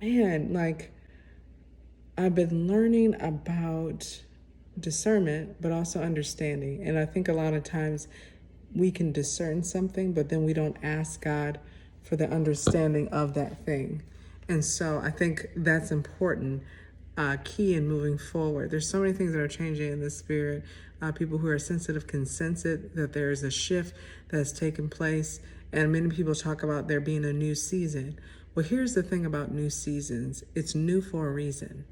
man, like I've been learning about discernment, but also understanding. And I think a lot of times we can discern something, but then we don't ask God for the understanding of that thing. And so I think that's important, key in moving forward. There's so many things that are changing in the spirit. People who are sensitive can sense it, that there is a shift that's taken place. And many people talk about there being a new season. Well, here's the thing about new seasons, it's new for a reason.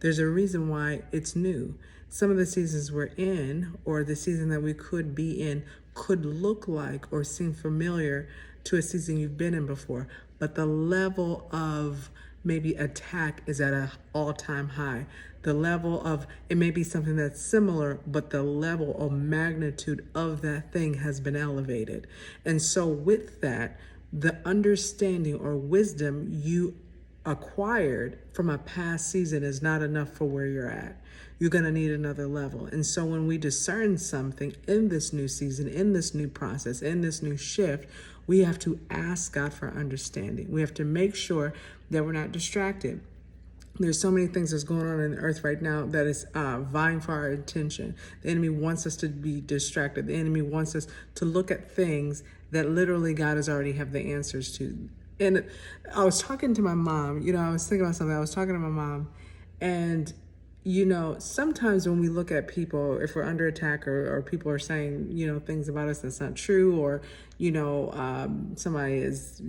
There's a reason why it's new. Some of the seasons we're in, or the season that we could be in, could look like or seem familiar to a season you've been in before, but the level of maybe attack is at an all-time high. The level of, it may be something that's similar, but the level of magnitude of that thing has been elevated. And so with that, the understanding or wisdom you acquired from a past season is not enough for where you're at. You're going to need another level. And so when we discern something in this new season, in this new process, in this new shift, we have to ask God for understanding. We have to make sure that we're not distracted. There's so many things that's going on in the earth right now that is vying for our attention. The enemy wants us to be distracted. The enemy wants us to look at things that literally God has already have the answers to. And I was talking to my mom, I was thinking about something. I was talking to my mom, and sometimes when we look at people, if we're under attack or people are saying, things about us that's not true, or, somebody is,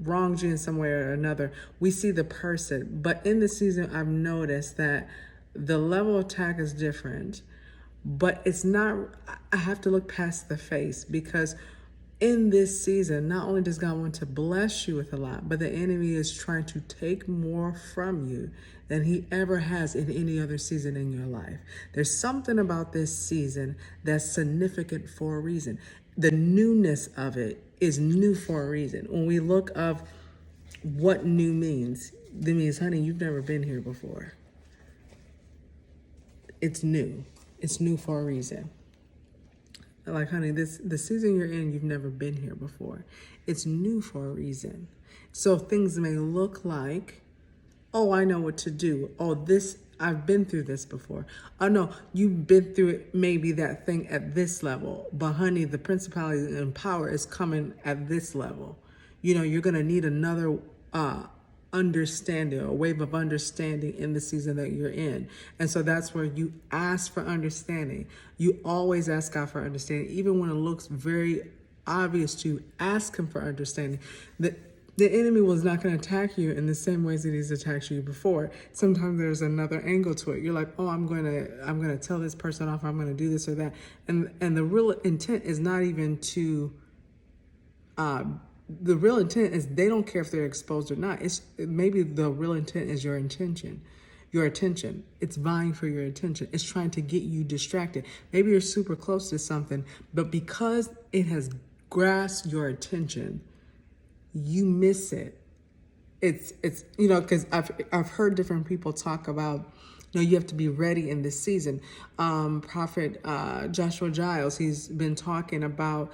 wronged you in some way or another, we see the person. But in the season, I've noticed that the level of attack is different, but it's not, I have to look past the face, because in this season, not only does God want to bless you with a lot, but the enemy is trying to take more from you than he ever has in any other season in your life. There's something about this season that's significant for a reason. The newness of it is new for a reason. When we look of what new means, it means, honey, you've never been here before. It's new. It's new for a reason. Like, honey, the season you're in, you've never been here before. It's new for a reason. So things may look like, oh, I know what to do. Oh, I've been through this before. Oh, no, you've been through it, maybe that thing at this level. But honey, the principality and power is coming at this level. You're going to need another understanding, a wave of understanding in the season that you're in. And so that's where you ask for understanding. You always ask God for understanding, even when it looks very obvious to you. Ask him for understanding. The enemy was not going to attack you in the same ways that he's attacked you before. Sometimes there's another angle to it. You're like, oh, I'm going to tell this person off, or I'm going to do this or that. And the real intent is not even to the real intent is they don't care if they're exposed or not. Maybe the real intent is your attention. It's vying for your attention. It's trying to get you distracted. Maybe you're super close to something, but because it has grasped your attention, you miss it. It's because I've heard different people talk about, you have to be ready in this season. Prophet Joshua Giles, he's been talking about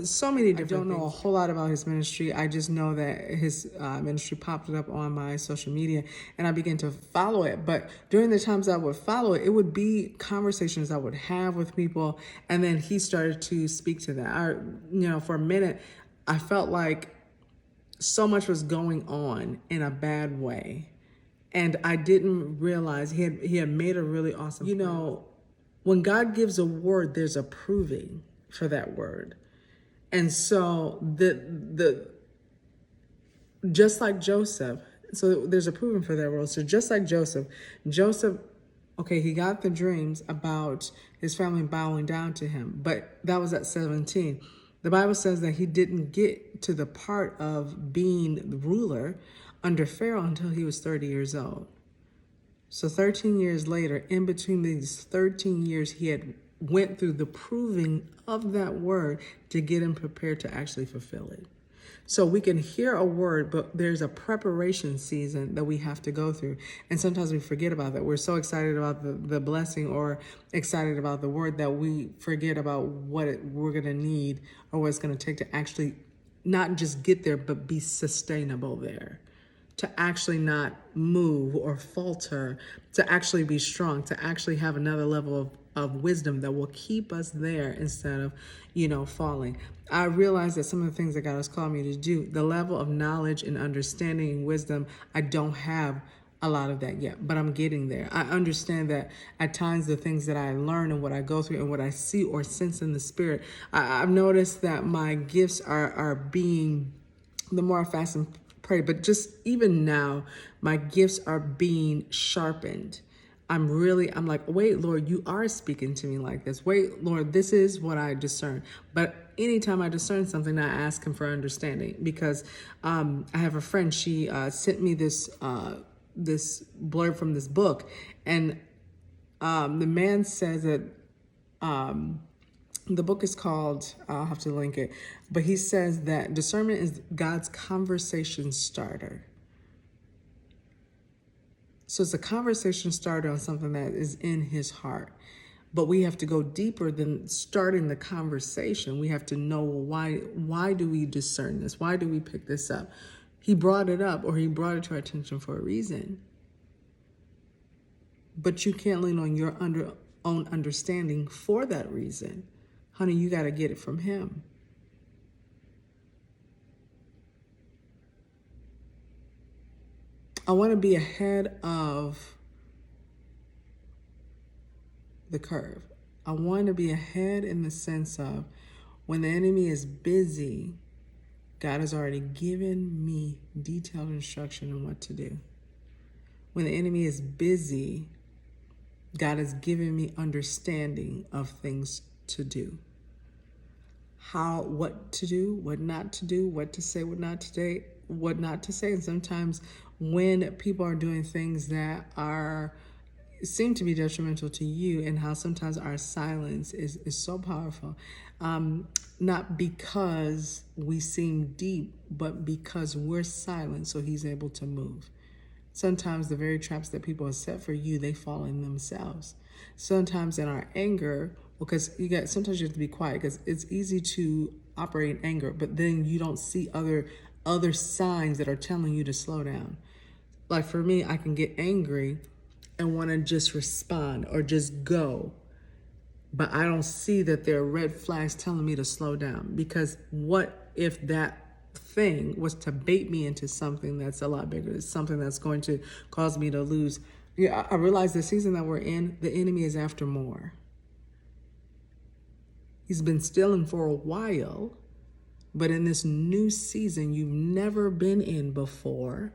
so many different things. I don't know a whole lot about his ministry. I just know that his ministry popped up on my social media, and I began to follow it. But during the times I would follow it, it would be conversations I would have with people, and then he started to speak to that. For a minute, I felt like so much was going on in a bad way. And I didn't realize he had made a really awesome point. When God gives a word, there's a proving for that word. And so just like Joseph, so there's a proving for that word. So just like Joseph, okay, he got the dreams about his family bowing down to him, but that was at 17. The Bible says that he didn't get to the part of being the ruler under Pharaoh until he was 30 years old. So 13 years later, in between these 13 years, he had went through the proving of that word to get him prepared to actually fulfill it. So we can hear a word, but there's a preparation season that we have to go through. And sometimes we forget about that. We're so excited about the blessing or excited about the word that we forget about we're going to need or what it's going to take to actually not just get there, but be sustainable there. to actually not move or falter, to actually be strong, to actually have another level of wisdom that will keep us there instead of, falling. I realize that some of the things that God has called me to do, the level of knowledge and understanding and wisdom, I don't have a lot of that yet, but I'm getting there. I understand that at times the things that I learn and what I go through and what I see or sense in the spirit, I've noticed that my gifts are being, the more I fast and pray, but just even now, my gifts are being sharpened. I'm like, wait, Lord, you are speaking to me like this. Wait, Lord, this is what I discern. But anytime I discern something, I ask him for understanding, because I have a friend, she sent me this blurb from this book, and the man says that the book is called, I'll have to link it, but he says that discernment is God's conversation starter. So it's a conversation starter on something that is in his heart. But we have to go deeper than starting the conversation. We have to know, why do we discern this? Why do we pick this up? He brought it up, or he brought it to our attention for a reason. But you can't lean on your own understanding for that reason. Honey, you got to get it from him. I want to be ahead of the curve. I want to be ahead in the sense of, when the enemy is busy, God has already given me detailed instruction on what to do. When the enemy is busy, God has given me understanding of things to do. What to do, what not to do, what to say, what not to say. And sometimes when people are doing things that seem to be detrimental to you, and how sometimes our silence is so powerful, not because we seem deep, but because we're silent, so he's able to move. Sometimes the very traps that people have set for you, they fall in themselves. Sometimes in our anger, because sometimes you have to be quiet, because it's easy to operate in anger, but then you don't see other signs that are telling you to slow down. Like for me, I can get angry and want to just respond or just go, but I don't see that there are red flags telling me to slow down, because what if that thing was to bait me into something that's a lot bigger, something that's going to cause me to lose? Yeah, I realize the season that we're in, the enemy is after more. He's been stealing for a while, but in this new season you've never been in before,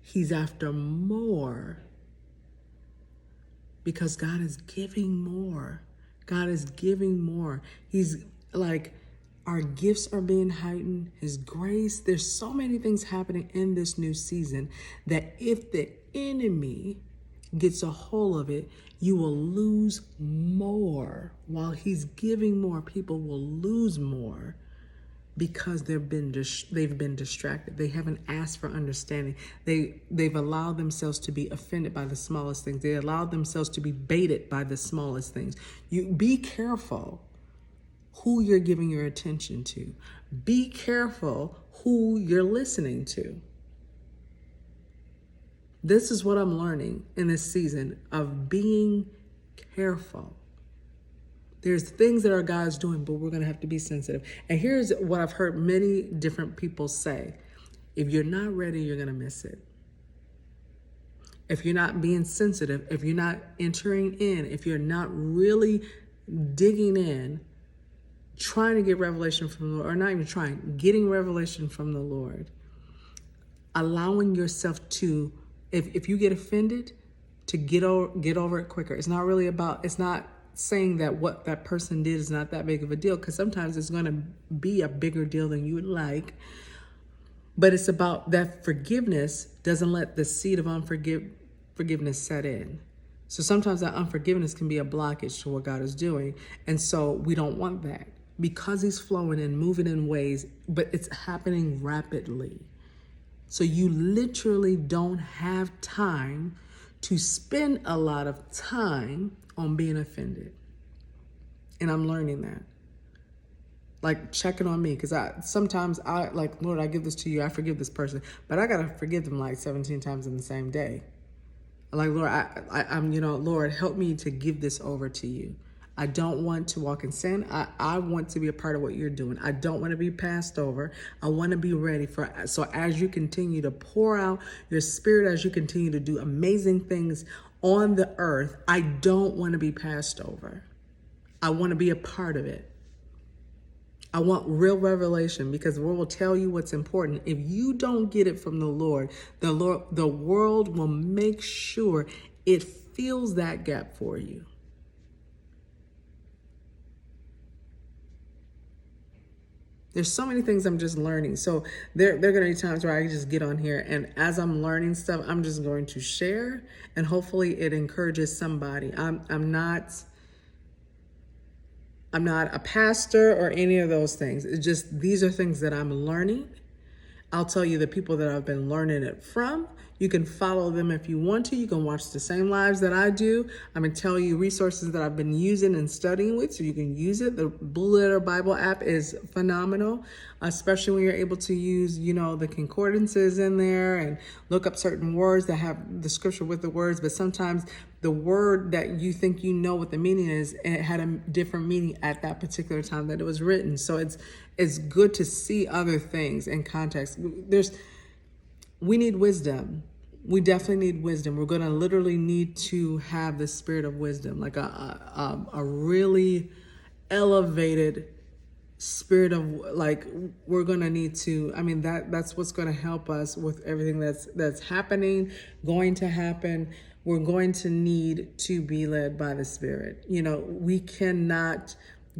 he's after more, because God is giving more. God is giving more. He's like, our gifts are being heightened, his grace. There's so many things happening in this new season that if the enemy gets a hold of it, you will lose more. While he's giving more, people will lose more, because they've been distracted. They haven't asked for understanding. They've allowed themselves to be offended by the smallest things. They allowed themselves to be baited by the smallest things. You be careful who you're giving your attention to. Be careful who you're listening to. This is what I'm learning in this season of being careful. There's things that our God's doing, but we're going to have to be sensitive. And here's what I've heard many different people say. If you're not ready, you're going to miss it. If you're not being sensitive, if you're not entering in, if you're not really digging in, trying to get revelation from the Lord, or not even trying, getting revelation from the Lord, allowing yourself to, if you get offended, to get over it quicker. It's not saying that what that person did is not that big of a deal, because sometimes it's going to be a bigger deal than you would like. But it's about that forgiveness doesn't let the seed of forgiveness set in. So sometimes that unforgiveness can be a blockage to what God is doing. And so we don't want that, because he's flowing and moving in ways, but it's happening rapidly. So you literally don't have time to spend a lot of time on being offended. And I'm learning that. like checking on me, because sometimes I like, Lord, I give this to you, I forgive this person, but I gotta forgive them like 17 times in the same day. Like, Lord, I'm, Lord, help me to give this over to you. I don't want to walk in sin. I want to be a part of what you're doing. I don't want to be passed over. I want to be ready for, so as you continue to pour out your spirit, as you continue to do amazing things on the earth, I don't want to be passed over. I want to be a part of it. I want real revelation, because the Lord will tell you what's important. If you don't get it from the world will make sure it fills that gap for you. There's so many things I'm just learning. So there are going to be times where I just get on here, and as I'm learning stuff, I'm just going to share, and hopefully it encourages somebody. I'm not a pastor or any of those things. It's just, these are things that I'm learning. I'll tell you the people that I've been learning it from. You can follow them if you want to. You can watch the same lives that I do. I'm going to tell you resources that I've been using and studying with, so you can use it. The Blue Letter Bible app is phenomenal, especially when you're able to use, the concordances in there and look up certain words that have the scripture with the words. But sometimes the word that you think you know what the meaning is, and it had a different meaning at that particular time that it was written. So it's good to see other things in context. We need wisdom. We definitely need wisdom. We're going to literally need to have the spirit of wisdom, like a really elevated spirit of, like, we're going to need to, that's what's going to help us with everything that's happening, going to happen. We're going to need to be led by the Spirit. We cannot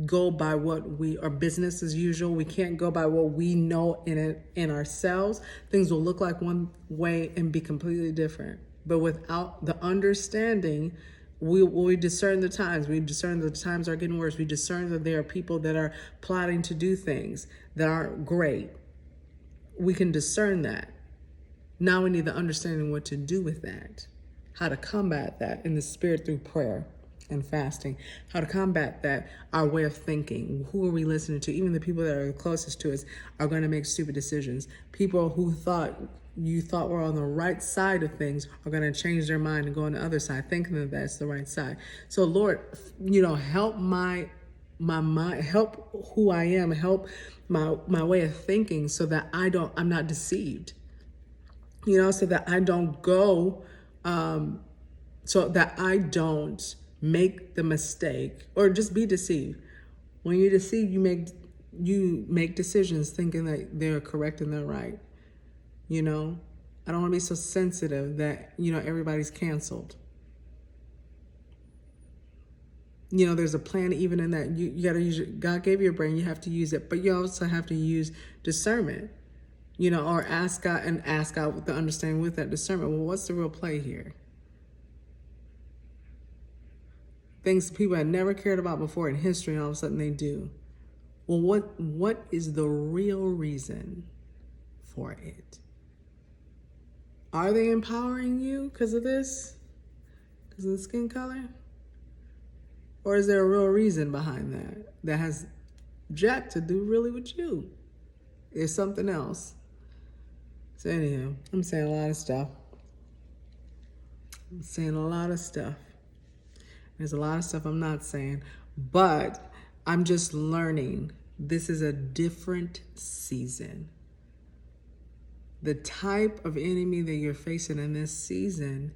go by what our business as usual. We can't go by what we know in ourselves. Things will look like one way and be completely different. But without the understanding, we discern the times. We discern that the times are getting worse. We discern that there are people that are plotting to do things that aren't great. We can discern that. Now we need the understanding what to do with that, how to combat that in the Spirit through prayer and fasting, how to combat that, our way of thinking. Who are we listening to? Even the people that are closest to us are going to make stupid decisions. People who you thought were on the right side of things are going to change their mind and go on the other side, thinking that that's the right side. So Lord, help my mind, help who I am, help my way of thinking, so that I'm not deceived, so that I don't go, so that I don't make the mistake or just be deceived. When you're deceived, you make decisions thinking that they're correct and they're right. I don't want to be so sensitive that, everybody's canceled. There's a plan even in that. You got to use God gave you a brain, you have to use it, but you also have to use discernment, or ask God with the understanding with that discernment. Well, what's the real play here? Things people had never cared about before in history, and all of a sudden they do. Well, what is the real reason for it? Are they empowering you because of this? Because of the skin color? Or is there a real reason behind that has jack to do really with you? There's something else. So anyhow, I'm saying a lot of stuff. There's a lot of stuff I'm not saying, but I'm just learning. This is a different season. The type of enemy that you're facing in this season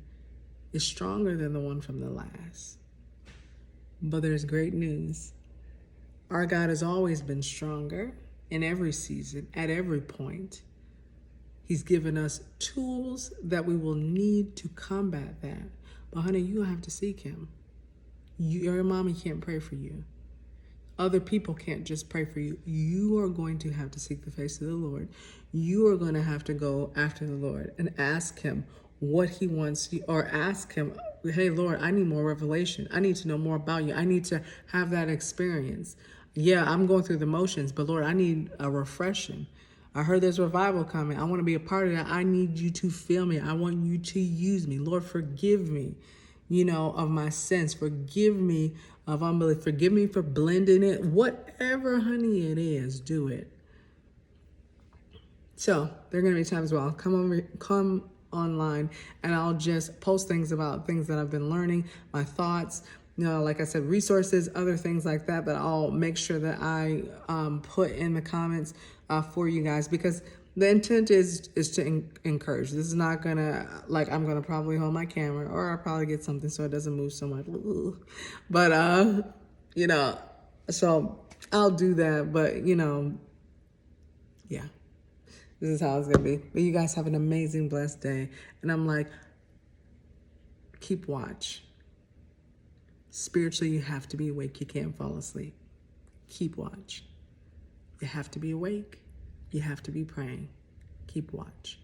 is stronger than the one from the last. But there's great news. Our God has always been stronger in every season, at every point. He's given us tools that we will need to combat that. But honey, you have to seek him. Your mommy can't pray for you. Other people can't just pray for you. You are going to have to seek the face of the Lord. You are going to have to go after the Lord and ask him what he wants you, or ask him, hey, Lord, I need more revelation. I need to know more about you. I need to have that experience. Yeah, I'm going through the motions, but Lord, I need a refreshing. I heard there's revival coming. I want to be a part of that. I need you to fill me. I want you to use me. Lord, forgive me, of my sins. Forgive me of unbelief. Forgive me for blending it. Whatever, honey, it is, do it. So there are going to be times where I'll come online and I'll just post things about things that I've been learning, my thoughts, like I said, resources, other things like that, that I'll make sure that I put in the comments for you guys, because the intent is to encourage. This is not gonna, like, I'm gonna probably hold my camera, or I'll probably get something so it doesn't move so much. But so I'll do that. But yeah, this is how it's gonna be. But you guys have an amazing, blessed day, and I'm like, keep watch. Spiritually, you have to be awake. You can't fall asleep. Keep watch. You have to be awake. You have to be praying. Keep watch.